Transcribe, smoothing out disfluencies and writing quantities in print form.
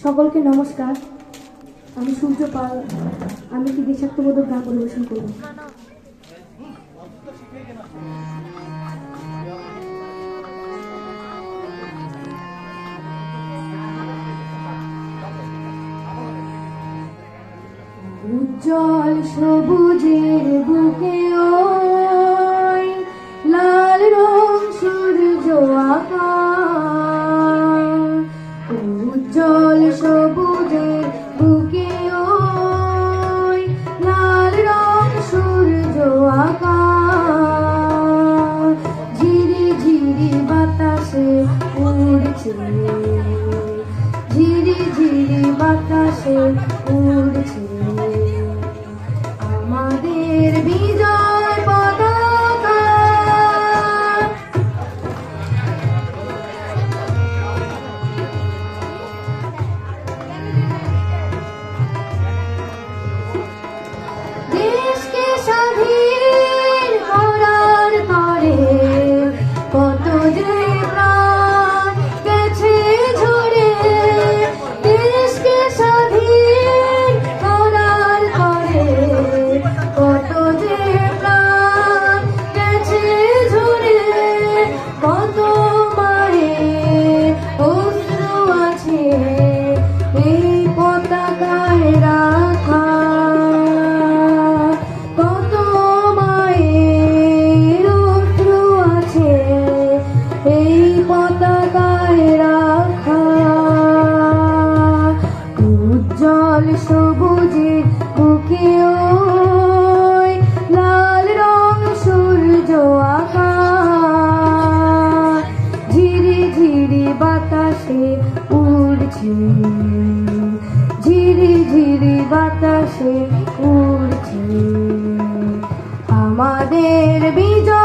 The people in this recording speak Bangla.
সকলকে নমস্কার। আমি সূর্য পাল। আমি কি দেশাত্মবোধক গান পরিবেশন করব। উজ্জ্বল সবুজের বুকে ওই লাল রং সূর্য আকাশ, উজ্জ্বল সবুজের বুকে ওই লাল রং সূর্য আকাশ, ঝিরি ঝিরি বাতাসে উড়ছে, ঝিরি ঝিরি বাতাসে উড়ছে আমাদের বিজয় পতাকা। দেশকে স্বাধীন করার তরে কত যে প্রাণ গেছে ঝরে, দেশকে স্বাধীন করার তরে কত যে প্রাণ গেছে ঝরে, কত মায়ের অশ্রু আছে এই পতাকায় রাখা, কত মায়ের অশ্রু আছে এই পতাকায় রাখা। উজ্জ্বল সবুজের বুকে ওই লাল রং সূর্য আকাশ, ঝিরি ঝিরি বাতাসে উড়ছে, ঝিরি ঝিরি বাতাসে উড়ছে আমাদের বিজয়।